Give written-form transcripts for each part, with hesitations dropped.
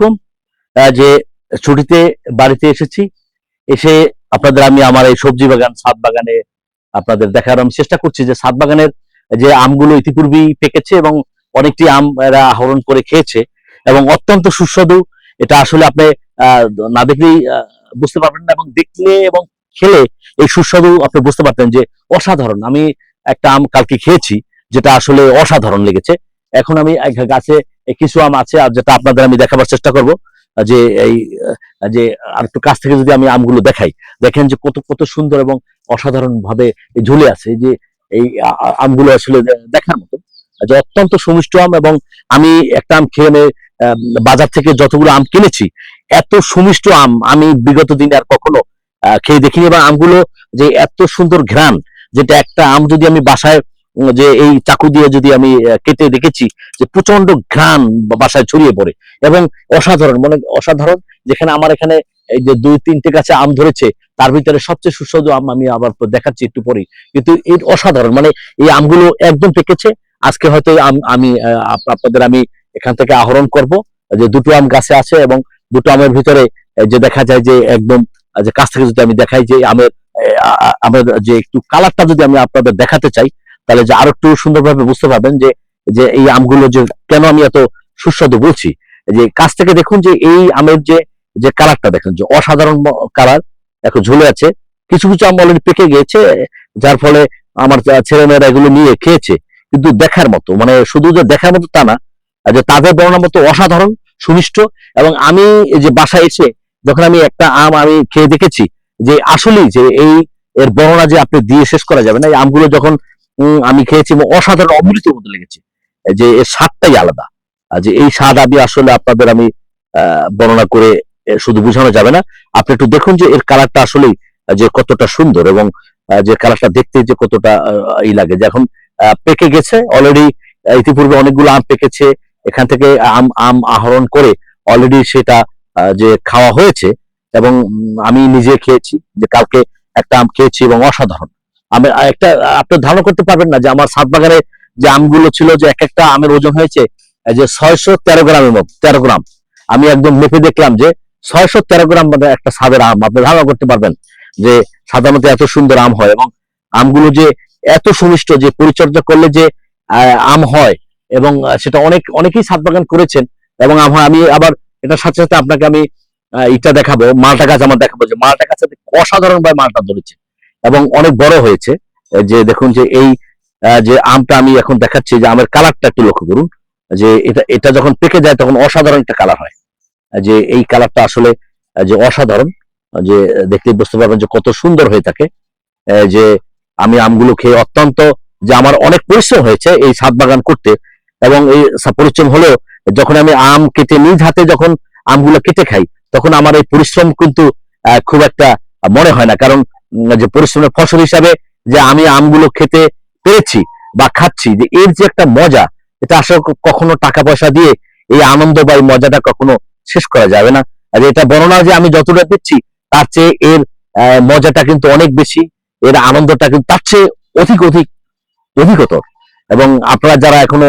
কম যে ছুটিতে বাড়িতে এসেছি, এসে আপনাদের আমি আমার এই সবজি বাগান, ছাদ বাগানে আপনাদের দেখার আমি চেষ্টা করছি যে ছাদ বাগানের যে আমগুলো ইতিপূর্বেই পেকেছে এবং অনেকটি আম এরা আহরণ করে খেয়েছে এবং অত্যন্ত সুস্বাদু। এটা আসলে আপনি আহ, না দেখলেই বুঝতে পারবেন না, এবং দেখলে এবং খেলে এই সুস্বাদু আপনি বুঝতে পারতেন যে অসাধারণ। আমি একটা আম কালকে খেয়েছি যেটা আসলে অসাধারণ লেগেছে। এখন আমি এক গাছে কিছু আম আছে আর যেটা আপনাদের আমি দেখাবার চেষ্টা করব যে এই যে আর একটু কাছ থেকে যদি আমি আমগুলো দেখাই, দেখেন যে কত কত সুন্দর এবং অসাধারণ ভাবে ঝুলে আছে। এই যে এই আমগুলো আসলে দেখার মতো, যে অত্যন্ত সুমিষ্ট আম। এবং আমি একটা আম খেয়ে আহ, বাজার থেকে যতগুলো আম কিনেছি, এত সুমিষ্ট আম আমি বিগত দিনে আর কখনো খেয়ে দেখিনি। এবং আমগুলো যে এত সুন্দর ঘ্রাণ, যেটা একটা আম যদি আমি বাসায় যে এই চাকু দিয়ে যদি আমি কেটে দেখেছি যে প্রচন্ড ঘ্রাণ বাসায় ছড়িয়ে পড়ে এবং অসাধারণ, মানে অসাধারণ। যেখানে আমার এখানে এই যে 2-3টে গাছে আম ধরেছে, তার ভিতরে সবচেয়ে সুস্বাদু আম আমি আবার দেখাচ্ছি একটু পরে। কিন্তু এই অসাধারণ, মানে এই আমগুলো একদম পেকেছে। আজকে হয়তো এই আম আমি আপনাদের আমি এখান থেকে আহরণ করব। যে দুটো আম গাছে আছে এবং দুটো আমের ভিতরে যে দেখা যায় যে একদম যে কাছ থেকে যদি আমি দেখাই যে আমের আমের যে একটু কালারটা যদি আমি আপনাদের দেখাতে চাই, তাহলে যে আরো একটু সুন্দরভাবে বুঝতে পারবেন যে যে এই আমগুলো যে কেন আমি এত সুস্বাদু বলছি। যে কাছ থেকে দেখুন যে এই আমের যে যে কালারটা দেখেন যে অসাধারণ কালার, এখন ঝুলে আছে। কিছু কিছু আম অলরেডি পেকে গিয়েছে, যার ফলে আমার ছেলেমেয়েরা এগুলো নিয়ে খেয়েছে। কিন্তু দেখার মতো, মানে শুধু যে দেখার মতো তা না, যে তাদের বর্ণনার মতো অসাধারণ সুমিষ্ট। এবং আমি এই যে বাসায় এসে যখন আমি একটা আম আমি খেয়ে দেখেছি যে আসলেই যে এই এর বর্ণনা যে আপনি দিয়ে শেষ করা যাবে না। এই আমগুলো যখন আমি খেয়েছি এবং অসাধারণ অমৃতের মতো লেগেছে, যে এর স্বাদটাই আলাদা। যে এই স্বাদ আমি আসলে আপনাদের আমি বর্ণনা করে শুধু বোঝানো যাবে না। আপনি একটু দেখুন যে এর কালারটা আসলেই যে কতটা সুন্দর এবং যে কালারটা দেখতে যে কতটা ই লাগে। যে এখন পেকে গেছে অলরেডি, ইতিপূর্বে অনেকগুলো আম পেকেছে, এখান থেকে আম আম আহরণ করে অলরেডি সেটা যে খাওয়া হয়েছে। এবং আমি নিজে খেয়েছি, যে কালকে একটা আম খেয়েছি এবং অসাধারণ। আমি একটা আপনি ধারণা করতে পারবেন না যে আমার ছাদ বাগানে যে আমগুলো ছিল, যে এক একটা আমের ওজন হয়েছে যে 613 গ্রামের মতো, 13 গ্রাম। আমি একদম মেপে দেখলাম যে 613 গ্রাম মানে একটা ছাদের আম। আপনি ধারণা করতে পারবেন যে সাধারণত এত সুন্দর আম হয় এবং আমগুলো যে এত সুমিষ্ট, যে পরিচর্যা করলে যে আম হয়। এবং সেটা অনেকেই ছাদ বাগান করেছেন এবং আম হয়। আমি আবার এটার সাথে সাথে আপনাকে আমি ইটা দেখাবো, মালটা গাছ আমার দেখাবো, যে মালটা গাছে অসাধারণ ভাবে মালটা ধরেছে এবং অনেক বড় হয়েছে। যে দেখুন যে এই যে আমটা আমি এখন দেখাচ্ছি, যে আমের কালারটা একটু লক্ষ্য করুন। যে এটা এটা যখন পেকে যায় তখন অসাধারণ একটা কালার হয়। যে এই কালারটা আসলে যে অসাধারণ, যে দেখতে বুঝতে পারবেন যে কত সুন্দর হয়ে থাকে। যে আমি আমগুলো খেয়ে অত্যন্ত, যে আমার অনেক পরিশ্রম হয়েছে এই ছাদ বাগান করতে। এবং এই পরিশ্রম হলেও যখন আমি আম কেটে নিজ হাতে যখন আমগুলো কেটে খাই, তখন আমার এই পরিশ্রম কিন্তু খুব একটা মনে হয় না। কারণ যে পরিশ্রমের ফসল হিসাবে যে আমি আমগুলো খেতে পেরেছি বা খাচ্ছি, যে এর যে একটা মজা, এটা আসলে কখনো টাকা পয়সা দিয়ে এই আনন্দ বা এই মজাটা কখনো শেষ করা যাবে না। আর এটা বর্ণনা যে আমি যতটা দিচ্ছি, তার চেয়ে এর মজাটা কিন্তু অনেক বেশি, এর আনন্দটা কিন্তু তার চেয়ে অধিক অধিক অধিকতর। এবং আপনারা যারা এখনো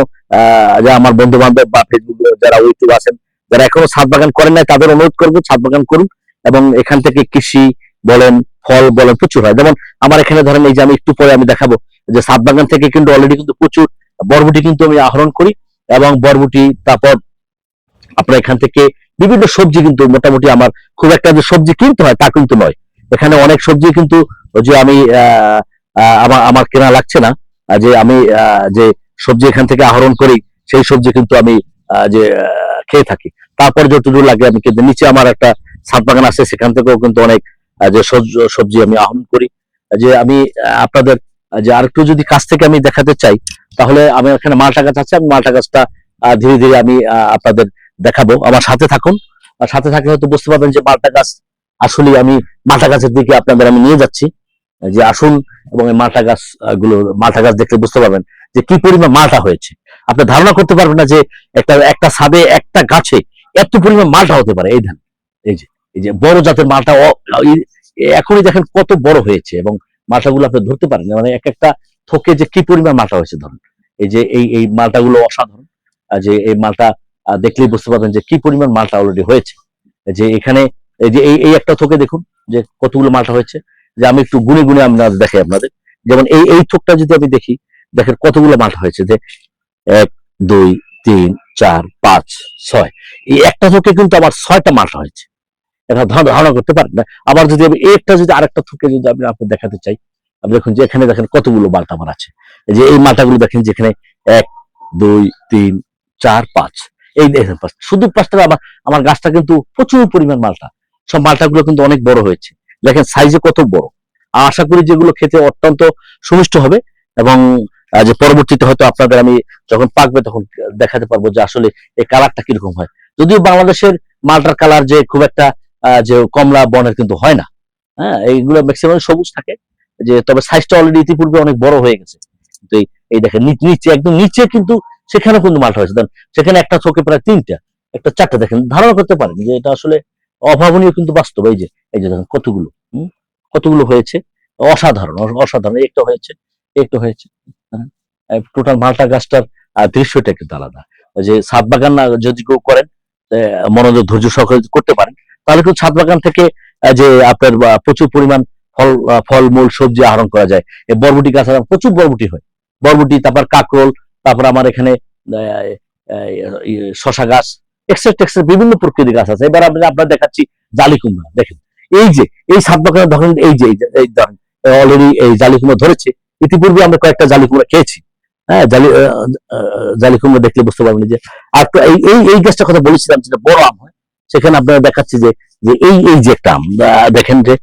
যে আমার বন্ধু বান্ধব বা ফেসবুক যারা ইউটিউব আছেন, যারা এখনো ছাদ বাগান করেন নাই, তাদের অনুরোধ করবো ছাদ বাগান করুন। এবং এখান থেকে কৃষি বলেন, ফল বলেন, প্রচুর হয়। যেমন আমার এখানে ধরেন এই যে আমি একটু পরে আমি দেখাবো যে ছাদ বাগান থেকে কিন্তু অলরেডি কিন্তু প্রচুর বরবটি কিন্তু আমি আহরণ করি। এবং বরবটি, তারপর আপনার এখান থেকে বিভিন্ন সবজি কিন্তু মোটামুটি আমার খুব একটা যে সবজি কিনতে হয় তা কিন্তু নয়। এখানে অনেক সবজি কিন্তু যে আমি আমার আমার কেনা লাগছে না। যে আমি যে সবজি এখান থেকে আহরণ করি, সেই সবজি কিন্তু আমি যে খেয়ে থাকি। তারপর যতদূর লাগে আমি কিন্তু নিচে আমার একটা ছাদ বাগান আছে, সেখান থেকেও কিন্তু অনেক যে সবজি আমি আহরণ করি। যে আমি আপনাদের যে আরেকটু যদি কাছ থেকে আমি দেখাতে চাই, তাহলে আমি এখানে মালটা গাছ আছে, আমি মালটা গাছটা ধীরে ধীরে আমি আপনাদের দেখাবো। আমার সাথে থাকুন, আর সাথে থাকলে হয়তো বুঝতে পারবেন যে মালটা গাছ আসলে আমি মালটা গাছের দিকে আপনাদের আমি নিয়ে যাচ্ছি। যে আসুন, এবং এই মালটা গাছ গুলো, মালটা গাছ দেখলে বুঝতে পারবেন যে কি পরিমাণ মালটা হয়েছে। আপনি ধারণা করতে পারবেন না যে একটা একটা ছাদে একটা গাছে এত পরিমাণ মালটা হতে পারে। এই ধান, এই যে এই যে বড় জাতের মালটা এখনই দেখেন কত বড় হয়েছে এবং মালটাগুলো আপনি ধরতে পারেন, মানে এক একটা থোকে যে কি পরিমাণ মালটা হয়েছে ধরুন। এই যে এই মালটাগুলো অসাধারণ। যে এই মালটা দেখলেই বুঝতে পারবেন যে কি পরিমাণ মালটা অলরেডি হয়েছে। যে এখানে এই যে এই একটা থোকে দেখুন যে কতগুলো মালটা হয়েছে। যে আমি একটু গুনে গুনে দেখাই আপনাদের। যেমন এই থোকটা যদি আমি দেখি, দেখেন কতগুলো মালটা হয়েছে। যে 1 2 3 4 5 6, এই একটা থোকে কিন্তু আমার 6টা মালটা হয়েছে। এটা ধারণা করতে পারেন না। আবার যদি আমি একটা যদি আরেকটা থোকে যদি আমি আপনাকে দেখাতে চাই, আপনি দেখুন যে এখানে দেখেন কতগুলো মালটা আমার আছে। যে এই মালটাগুলো দেখেন যেখানে 1 2 3 4 5, এই দেখেন শুধু 5টা। আমার গাছটা কিন্তু প্রচুর পরিমাণ মালটা, সব মালটাগুলো কিন্তু অনেক বড় হয়েছে। দেখেন সাইজে কত বড়। আশা করি যেগুলো খেতে অত্যন্ত সুমিষ্ট হবে এবং যে পরবর্তীতে হয়তো আপনাদের আমি যখন পাকবে তখন দেখাতে পারবো যে আসলে এই কালারটা কিরকম হয়। যদিও বাংলাদেশের মালটার কালার যে খুব একটা যে কমলা বর্ণের কিন্তু হয় না। হ্যাঁ, এইগুলো ম্যাক্সিমাম সবুজ থাকে। যে তবে সাইজটা অলরেডি ইতিপূর্বে অনেক বড় হয়ে গেছে। তো এই দেখেন নিচে একদম নিচে কিন্তু সেখানে কিন্তু মালটা হয়েছে। সেখানে একটা থোকে প্রায় 3টা, একটা 4টা। দেখেন ধারণা করতে পারেন যে এটা আসলে অভাবনীয় কিন্তু বাস্তব। এই যে দেখেন কতগুলো কতগুলো হয়েছে। অসাধারণ অসাধারণ। একটা হয়েছে, একটা হয়েছে। টোটাল মালটা গাছটার দৃশ্যটা কিন্তু আলাদা। যে ছাদ বাগান যদি কেউ করেন, মনোযোগ ধৈর্য সহকারে করতে পারেন, তাহলে কিন্তু ছাদ বাগান থেকে যে আপনার প্রচুর পরিমাণ ফলমূল সবজি আহরণ করা যায়। এই বরবটি গাছ প্রচুর বরবটি হয়। বরবটি, তারপর কাকরোল, তারপর আমার এখানে শশা গাছ, এক্সেট্রা এক্সেট্রা বিভিন্ন প্রকৃতির গাছ আছে। এবার আমি আপনার দেখাচ্ছি জালি কুমড়া। দেখেন এই যে এই ছাদ বাগানে ধরেন এই যে এই ধরেন অলরেডি এই জালি কুমড়া ধরেছে। ইতিপূর্বে আমরা কয়েকটা জালি কুমড়া খেয়েছি। হ্যাঁ, জালি কুমড়া দেখলে বুঝতে পারবেন। যে আর এই গাছটার কথা বলেছিলাম যেটা বড় আম হয়, সেখানে আপনারা দেখাচ্ছি যে যে এই যে একটা আম দেখেন। যে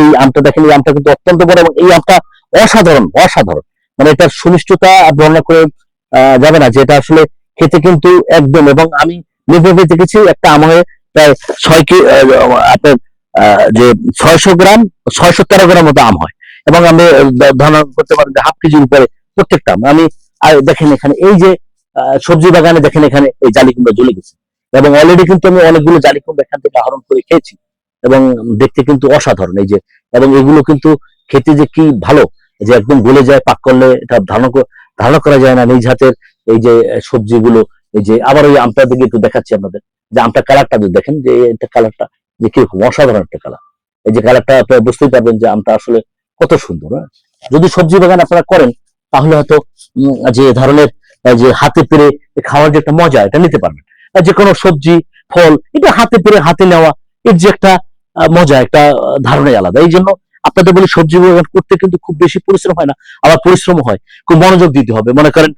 এই আমটা দেখেন, এই আমটা কিন্তু অত্যন্ত বড় এবং এই আমটা অসাধারণ অসাধারণ। মানে এটার সুমিষ্টতা বর্ণনা করে যাবে না। যে এটা আসলে খেতে কিন্তু একদম, এবং আমি নিজে দেখেছি একটা আম হয়ে প্রায় 6 আপনার যে 600 গ্রাম 613 গ্রাম মতো আম হয়। এবং আমি ধারণা করতে পারেন যে হাফ কেজির উপরে প্রত্যেকটা আম। আমি দেখেন এখানে এই যে সবজি বাগানে দেখেন এখানে এই জালি কুমড়া জ্বলে গেছে। এবং অলরেডি কিন্তু আমি অনেকগুলো জালি কুমড়া এখান থেকে আহরণ করে খেয়েছি এবং দেখতে কিন্তু অসাধারণ। এই যে এবং এগুলো কিন্তু খেতে যে কি ভালো, যে একদম গলে যায় পাক করলে, এটা ধারণা করা যায় না। নিজ হাতের এই যে সবজিগুলো। এই যে আবার ওই আমটা দিকে একটু দেখাচ্ছি আপনাদের। যে আমটা কালারটা যদি দেখেন, যে এটা কালারটা যে কিরকম অসাধারণ একটা কালার। এই যে কালারটা আপনারা বুঝতেই পারবেন যে আমটা আসলে কত সুন্দর। হ্যাঁ, যদি সবজি বাগান আপনারা করেন তাহলে হয়তো যে ধরনের যে হাতে পেরে খাওয়ার যে একটা মজা, এটা নিতে পারবেন। যে কোনো সবজি ফল এটা হাতে পেরে হাতে নেওয়া, এর যে একটা মজা, একটা ধারণাই আলাদা। এই জন্য আপনাদের বলি সবজি বাগান করতে কিন্তু খুব বেশি পরিশ্রম হয় না, আবার পরিশ্রম হয়। খুব মনোযোগ দিতে হবে। মনে করেন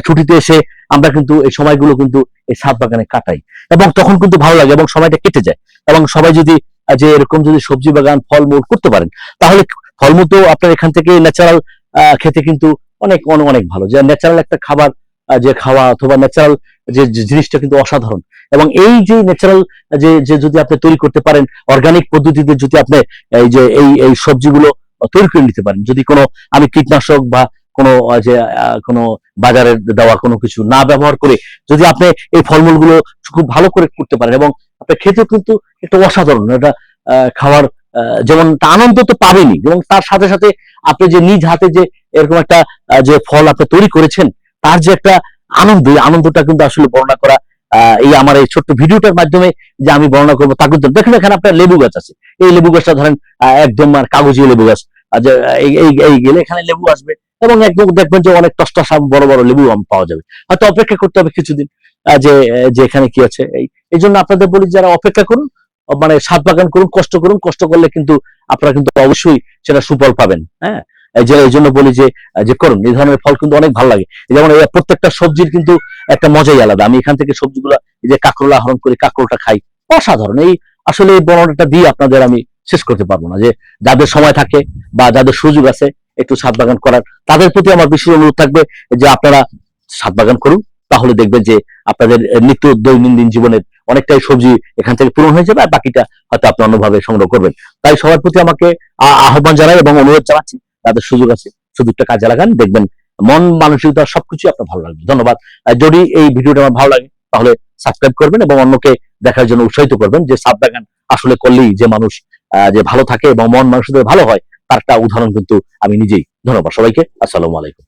ছুটিতে এসে আমরা কিন্তু এই সময়গুলো কিন্তু এই ছাদ বাগানে কাটাই এবং তখন কিন্তু ভালো লাগে এবং সময়টা কেটে যায়। এবং সবাই যদি যে এরকম যদি সবজি বাগান ফলমূল করতে পারেন, তাহলে ফলমূল তো আপনার এখান থেকে ন্যাচারাল খেতে কিন্তু অনেক অনেক অনেক ভালো। যে ন্যাচারাল একটা খাবার যে খাওয়া অথবা ন্যাচারাল যে জিনিসটা কিন্তু অসাধারণ। এবং এই যে ন্যাচারাল যে যদি আপনি তৈরি করতে পারেন, অর্গানিক পদ্ধতিতে যদি আপনি এই যে এই সবজিগুলো তৈরি করে নিতে পারেন, যদি কোনো আমি কীটনাশক বা কোনো যে কোনো বাজারের দেওয়া কোনো কিছু না ব্যবহার করে যদি আপনি এই ফলমূলগুলো খুব ভালো করে করতে পারেন, এবং আপনি খেতেও কিন্তু একটা অসাধারণ এটা খাওয়ার যেমন আনন্দ তো পাবেনই, এবং তার সাথে সাথে আপনি যে নিজ হাতে যে এরকম একটা যে ফল আপনি তৈরি করেছেন, তার যে একটা আনন্দ, এই আনন্দটা কিন্তু আসলে বর্ণনা করা এই আমার এই ছোট্ট ভিডিওটার মাধ্যমে যে আমি বর্ণনা করবো তা কিন্তু দেখেন। এখানে আপনার লেবু গাছ আছে। এই লেবু গাছটা ধরেন একদম কাগজি লেবু গাছ। যে এই গেলে এখানে লেবু আসবে এবং একদম দেখবেন যে অনেক টসটসা বড় বড় লেবু পাওয়া যাবে। হয়তো অপেক্ষা করতে হবে কিছুদিন যে এখানে কি আছে। এই জন্য আপনাদের বলি যারা অপেক্ষা করুন, মানে ছাদ বাগান করুন, কষ্ট করুন। কষ্ট করলে কিন্তু আপনারা কিন্তু অবশ্যই সেটা সুফল পাবেন। হ্যাঁ, এই জন্য বলি যে করুন। এই ধরনের ফল কিন্তু অনেক ভালো লাগে। যেমন প্রত্যেকটা সবজির কিন্তু একটা মজাই আলাদা। আমি এখান থেকে সবজিগুলো এই যে কাঁকরোল আহরণ করে কাঁকরোলটা খাই, অসাধারণ। আসলে এই বর্ণনাটা দিয়ে আপনাদের আমি শেষ করতে পারবো না। যে যাদের সময় থাকে বা যাদের সুযোগ আছে একটু ছাদ বাগান করার, তাদের প্রতি আমার বিশেষ অনুরোধ থাকবে যে আপনারা ছাদ বাগান করুন। তাহলে দেখবেন যে আপনাদের নিত্য দৈনন্দিন জীবনের অনেকটাই সবজি এখান থেকে পূরণ হয়ে যাবে, আর বাকিটা হয়তো আপনি অন্যভাবে সংগ্রহ করবেন। তাই সবার প্রতি আমাকে আহ্বান জানাই এবং অনুরোধ জানাচ্ছি, তাদের সুযোগ আছে সুযোগটা কাজে লাগান, দেখবেন মন মানসিকতা সবকিছু আপনার ভালো লাগবে। ধন্যবাদ। যদি এই ভিডিওটা আমার ভালো লাগে তাহলে সাবস্ক্রাইব করবেন এবং অন্যকে দেখার জন্য উৎসাহিত করবেন যে ছাদ বাগান আসলে করলেই যে মানুষ যে ভালো থাকে এবং মন মানসিকতা ভালো হয়, তার একটা উদাহরণ কিন্তু আমি নিজেই। ধন্যবাদ সবাইকে। আসসালামু আলাইকুম।